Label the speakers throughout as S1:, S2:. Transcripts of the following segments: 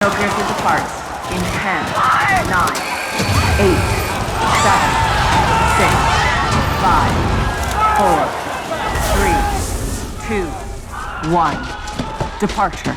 S1: Snowpiercer departs in 10, 9, 8, 7, 6, 5, 4, 3, 2, 1. Departure.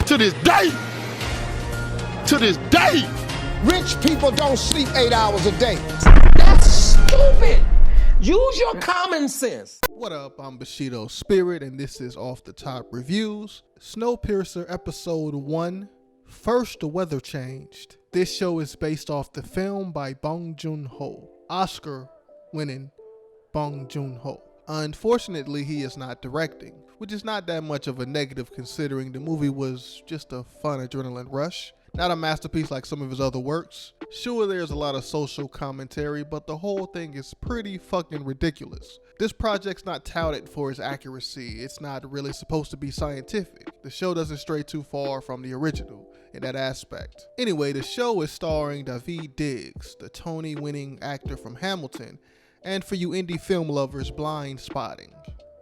S2: To this day,
S3: Rich people don't sleep 8 hours a day. That's stupid. Use your common sense.
S2: What up? I'm Bushido Spirit, and this is Off the Top Reviews. Snowpiercer Episode 1, First the Weather Changed. This show is based off the film by Bong Joon-ho, Oscar-winning Bong Joon-ho. Unfortunately, he is not directing, which is not that much of a negative considering the movie was just a fun adrenaline rush. Not a masterpiece like some of his other works. Sure, there's a lot of social commentary, but the whole thing is pretty fucking ridiculous. This project's not touted for its accuracy. It's not really supposed to be scientific. The show doesn't stray too far from the original in that aspect. Anyway, the show is starring Daveed Diggs, the Tony-winning actor from Hamilton, and for you indie film lovers, Blind Spotting.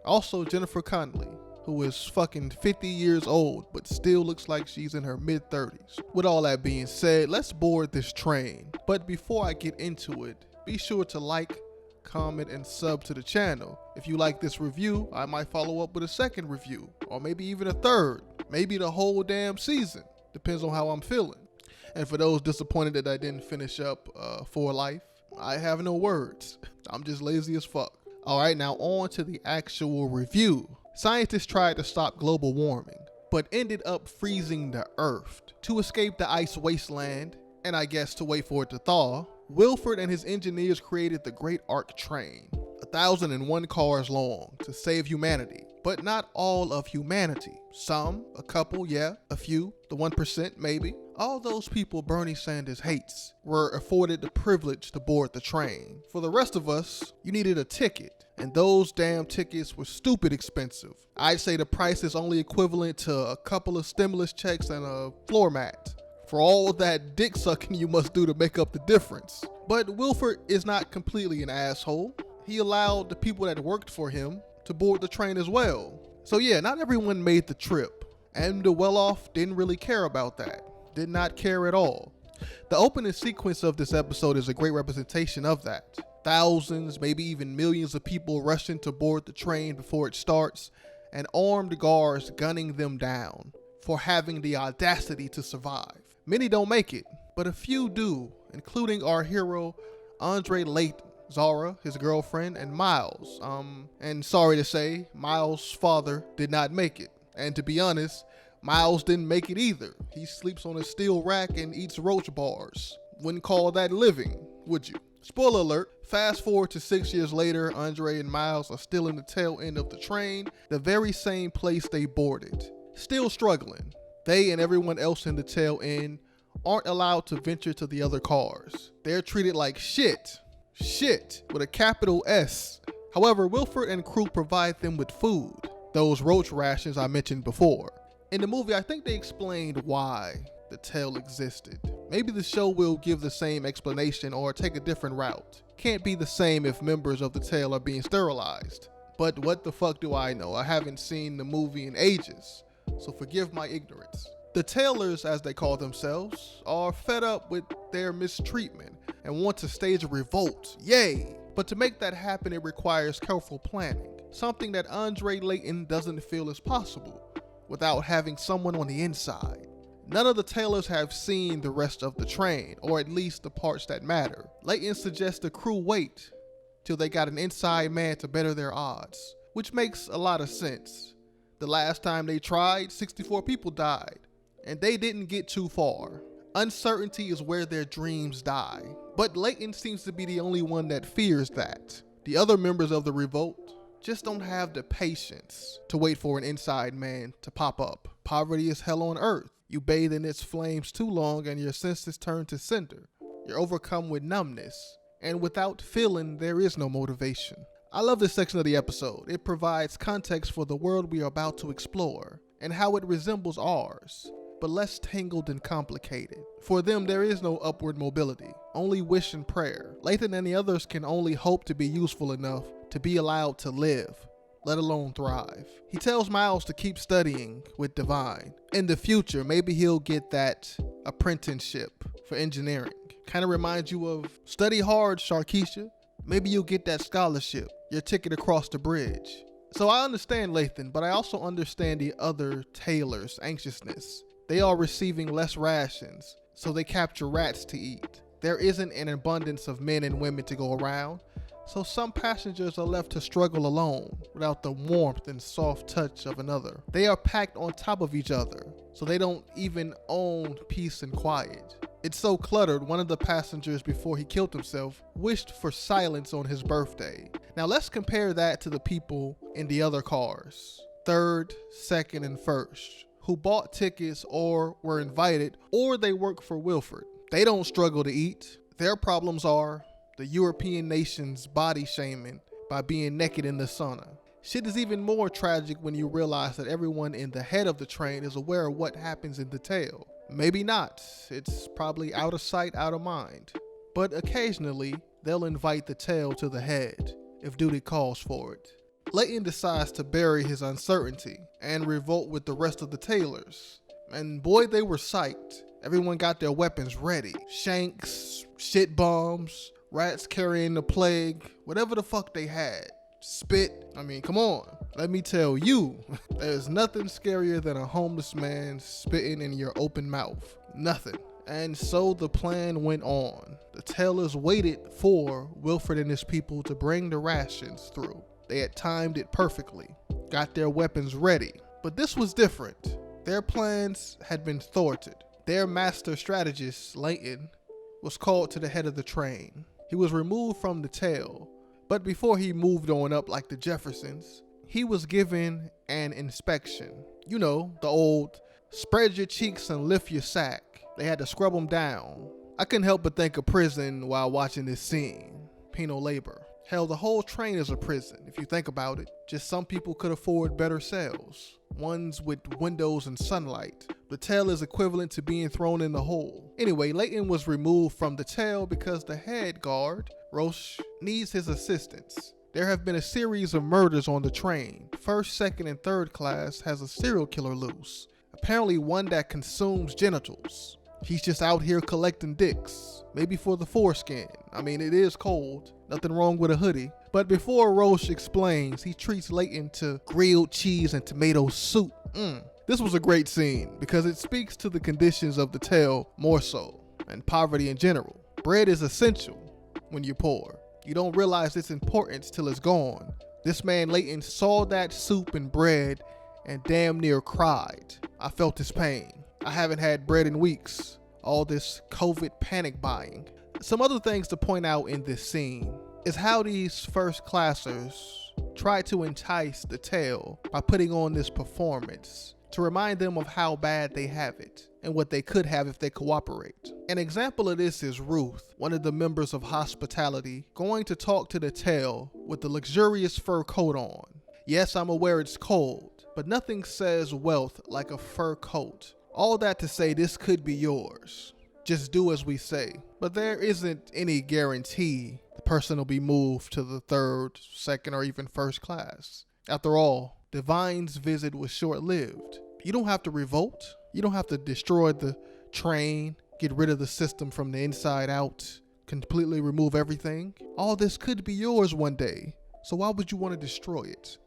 S2: Also Jennifer Connelly, who is fucking 50 years old but still looks like she's in her mid-30s. With all that being said, let's board this train. But before I get into it, be sure to like, comment, and sub to the channel. If you like this review, I might follow up with a second review, or maybe even a third, maybe the whole damn season. Depends on how I'm feeling. And for those disappointed that I didn't finish up For Life, I have no words. I'm just lazy as fuck. Alright, now on to the actual review. Scientists tried to stop global warming, but ended up freezing the Earth. To escape the ice wasteland, and I guess to wait for it to thaw, Wilford and his engineers created the Great Arc Train, 1,001 cars long, to save humanity. But not all of humanity. Some, a couple, yeah, a few, the 1% maybe. All those people Bernie Sanders hates were afforded the privilege to board the train. For the rest of us, you needed a ticket, and those damn tickets were stupid expensive. I'd say the price is only equivalent to a couple of stimulus checks and a floor mat, for all that dick sucking you must do to make up the difference. But Wilford is not completely an asshole. He allowed the people that worked for him to board the train as well. So yeah, not everyone made the trip, and the well-off didn't really care about that. Did not care at all. The opening sequence of this episode is a great representation of that. Thousands, maybe even millions of people rushing to board the train before it starts, and armed guards gunning them down for having the audacity to survive. Many don't make it, but a few do, including our hero, Andre Layton, Zara, his girlfriend, and Miles. And sorry to say, Miles' father did not make it. And to be honest, Miles didn't make it either. He sleeps on a steel rack and eats roach bars. Wouldn't call that living, would you? Spoiler alert, fast forward to 6 years later, Andre and Miles are still in the tail end of the train, the very same place they boarded. Still struggling. They and everyone else in the tail end aren't allowed to venture to the other cars. They're treated like shit. Shit, with a capital S. However, Wilford and crew provide them with food. Those roach rations I mentioned before. In the movie, I think they explained why the tail existed. Maybe the show will give the same explanation or take a different route. Can't be the same if members of the tail are being sterilized. But what the fuck do I know? I haven't seen the movie in ages, so forgive my ignorance. The Tailors, as they call themselves, are fed up with their mistreatment and want to stage a revolt. Yay! But to make that happen, it requires careful planning, something that Andre Layton doesn't feel is possible without having someone on the inside. None of the Tailors have seen the rest of the train, or at least the parts that matter. Layton suggests the crew wait till they got an inside man to better their odds, which makes a lot of sense. The last time they tried, 64 people died, and they didn't get too far. Uncertainty is where their dreams die. But Layton seems to be the only one that fears that. The other members of the Revolt just don't have the patience to wait for an inside man to pop up. Poverty is hell on earth. You bathe in its flames too long and your senses turn to cinder. You're overcome with numbness, and without feeling, there is no motivation. I love this section of the episode. It provides context for the world we are about to explore, and how it resembles ours, but less tangled and complicated. For them, there is no upward mobility, only wish and prayer. Lathan and the others can only hope to be useful enough to be allowed to live. let alone thrive. He tells Miles to keep studying with Divine. In the future, maybe he'll get that apprenticeship for engineering. Kind of reminds you of study hard, Sharkeisha. Maybe you'll get that scholarship, your ticket across the bridge. So I understand Lathan, but I also understand the other Tailors' anxiousness. They are receiving less rations, so they capture rats to eat. There isn't an abundance of men and women to go around, so some passengers are left to struggle alone without the warmth and soft touch of another. They are packed on top of each other, so they don't even own peace and quiet. It's so cluttered, one of the passengers before he killed himself wished for silence on his birthday. Now let's compare that to the people in the other cars, third, second, and first, who bought tickets or were invited, or they work for Wilfred. They don't struggle to eat. Their problems are the European nations body shaming by being naked in the sauna. Shit is even more tragic when you realize that everyone in the head of the train is aware of what happens in the tail. Maybe not. It's probably out of sight, out of mind. But occasionally, they'll invite the tail to the head if duty calls for it. Layton decides to bury his uncertainty and revolt with the rest of the Tailors. And boy, they were psyched. Everyone got their weapons ready. Shanks, shit bombs, rats carrying the plague, whatever the fuck they had. Spit. I mean, come on. Let me tell you, there's nothing scarier than a homeless man spitting in your open mouth. Nothing. And so the plan went on. The Tailors waited for Wilfred and his people to bring the rations through. They had timed it perfectly, got their weapons ready. But this was different. Their plans had been thwarted. Their master strategist, Layton, was called to the head of the train. He was removed from the tail, but before he moved on up like the Jeffersons, he was given an inspection. You know, the old spread your cheeks and lift your sack. They had to scrub them down. I couldn't help but think of prison while watching this scene. Penal labor. Hell, the whole train is a prison, if you think about it. Just some people could afford better cells. Ones with windows and sunlight. The tail is equivalent to being thrown in the hole. Anyway, Layton was removed from the tail because the head guard, Roche, needs his assistance. There have been a series of murders on the train. First, second, and third class has a serial killer loose. Apparently one that consumes genitals. He's just out here collecting dicks. Maybe for the foreskin. I mean, it is cold. Nothing wrong with a hoodie. But before Roche explains, he treats Layton to grilled cheese and tomato soup. This was a great scene because it speaks to the conditions of the tail more so, and poverty in general. Bread is essential when you're poor. You don't realize its importance till it's gone. This man Layton saw that soup and bread and damn near cried. I felt his pain. I haven't had bread in weeks. All this COVID panic buying. Some other things to point out in this scene is how these first classers try to entice the tail by putting on this performance to remind them of how bad they have it and what they could have if they cooperate. An example of this is Ruth, one of the members of hospitality, going to talk to the tail with the luxurious fur coat on. Yes, I'm aware it's cold, but nothing says wealth like a fur coat. All that to say this could be yours. Just do as we say. But there isn't any guarantee the person will be moved to the third, second, or even first class. After all, Divine's visit was short-lived. You don't have to revolt. You don't have to destroy the train, get rid of the system from the inside out, completely remove everything. All this could be yours one day. So why would you want to destroy it?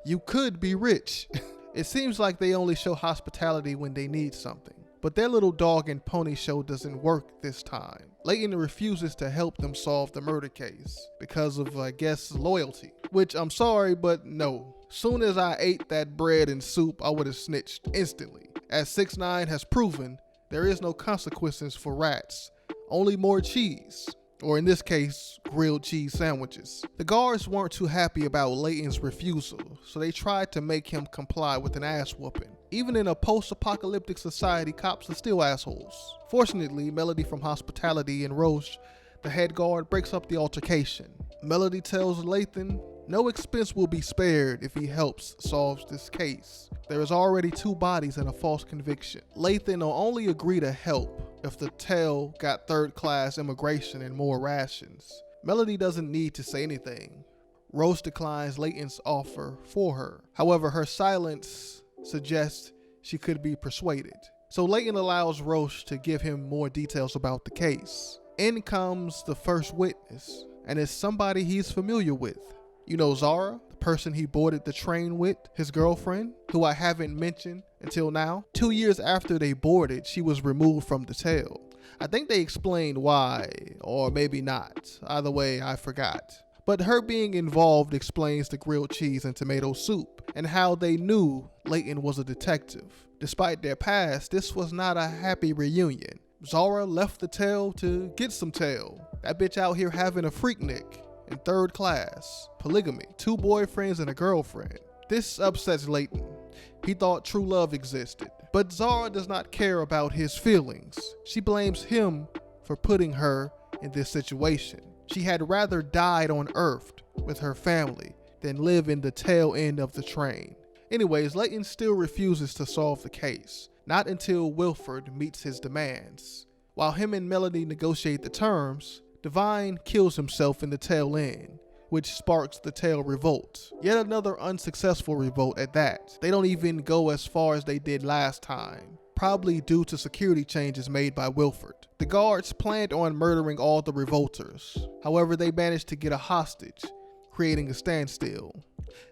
S2: You could be rich. It seems like they only show hospitality when they need something. But their little dog and pony show doesn't work this time. Layton refuses to help them solve the murder case because of, I guess, loyalty. Which, I'm sorry, but no. Soon as I ate that bread and soup, I would have snitched instantly. As 6ix9ine has proven, there is no consequences for rats. Only more cheese. Or in this case, grilled cheese sandwiches. The guards weren't too happy about Layton's refusal, so they tried to make him comply with an ass whooping. Even in a post-apocalyptic society, cops are still assholes. Fortunately, Melody from Hospitality and Roche, the head guard, breaks up the altercation. Melody tells Layton no expense will be spared if he helps solve this case. There is already 2 bodies and a false conviction. Layton will only agree to help if the tail got third-class immigration and more rations. Melody doesn't need to say anything. Rose declines Layton's offer for her. However, her silence suggests she could be persuaded. So Layton allows Rose to give him more details about the case. In comes the first witness, and it's somebody he's familiar with. You know Zara, the person he boarded the train with, his girlfriend, who I haven't mentioned until now. 2 years after they boarded, she was removed from the tail. I think they explained why, or maybe not. Either way, I forgot. But her being involved explains the grilled cheese and tomato soup, and how they knew Layton was a detective. Despite their past, this was not a happy reunion. Zara left the tail to get some tail. That bitch out here having a freaknik in 3rd class. Polygamy, 2 boyfriends and a girlfriend. This upsets Layton. He thought true love existed. But Zara does not care about his feelings. She blames him for putting her in this situation. She had rather died on Earth with her family than live in the tail end of the train. Anyways, Layton still refuses to solve the case. Not until Wilford meets his demands. While him and Melody negotiate the terms, Divine kills himself in the tail end, which sparks the tail revolt. Yet another unsuccessful revolt at that. They don't even go as far as they did last time, probably due to security changes made by Wilford. The guards planned on murdering all the revolters. However, they managed to get a hostage, creating a standstill.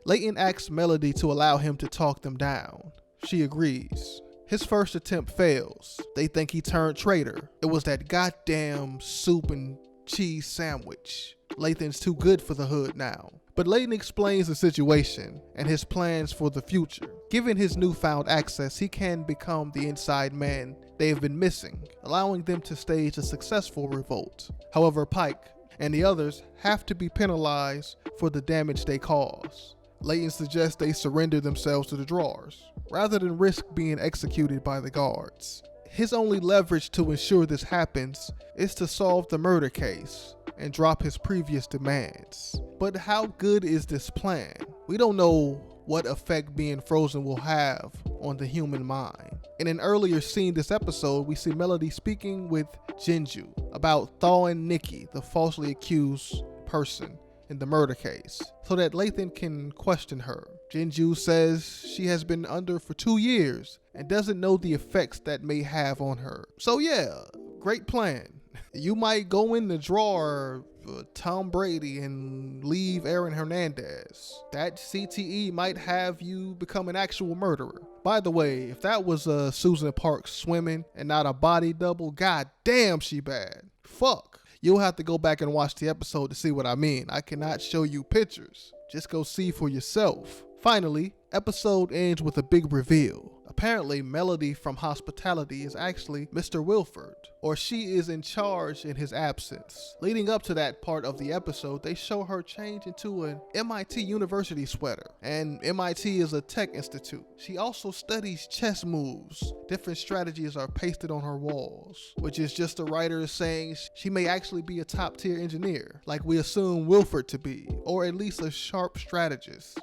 S2: Layton asks Melody to allow him to talk them down. She agrees. His first attempt fails. They think he turned traitor. It was that goddamn soup and cheese sandwich. Layton's too good for the hood now. But Layton explains the situation and his plans for the future. Given his newfound access, he can become the inside man they have been missing, allowing them to stage a successful revolt. However, Pike and the others have to be penalized for the damage they cause. Layton suggests they surrender themselves to the drawers, rather than risk being executed by the guards. His only leverage to ensure this happens is to solve the murder case and drop his previous demands. But how good is this plan? We don't know what effect being frozen will have on the human mind. In an earlier scene this episode, we see Melody speaking with Jinju about thawing Nikki, the falsely accused person in the murder case, so that Layton can question her. Jinju says she has been under for 2 years and doesn't know the effects that may have on her. So yeah, great plan. You might go in the drawer Tom Brady and leave Aaron Hernandez. That CTE might have you become an actual murderer. By the way, if that was Susan Parks swimming and not a body double, god damn she bad. Fuck. You'll have to go back and watch the episode to see what I mean. I cannot show you pictures. Just go see for yourself. Finally, episode ends with a big reveal. Apparently, Melody from Hospitality is actually Mr. Wilford, or she is in charge in his absence. Leading up to that part of the episode, they show her change into an MIT University sweater, and MIT is a tech institute. She also studies chess moves. Different strategies are pasted on her walls, which is just the writer saying she may actually be a top-tier engineer, like we assume Wilford to be, or at least a sharp strategist,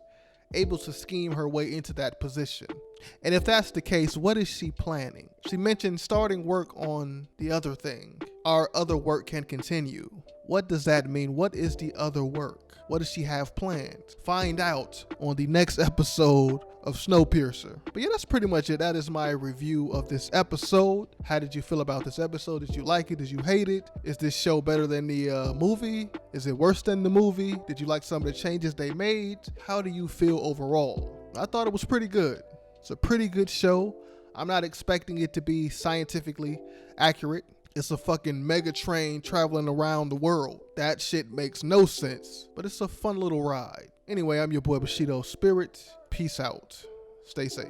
S2: able to scheme her way into that position. And if that's the case, what is she planning? She mentioned starting work on the other thing. Our other work can continue. What does that mean? What is the other work? What does she have planned? Find out on the next episode of Snowpiercer. But yeah, that's pretty much it. That is my review of this episode. How did you feel about this episode? Did you like it? Did you hate it? Is this show better than the movie? Is it worse than the movie? Did you like some of the changes they made? How do you feel overall? I thought it was pretty good. It's a pretty good show. I'm not expecting it to be scientifically accurate. It's a fucking mega train traveling around the world. That shit makes no sense, but it's a fun little ride. Anyway, I'm your boy Bushido Spirit. Peace out. Stay safe.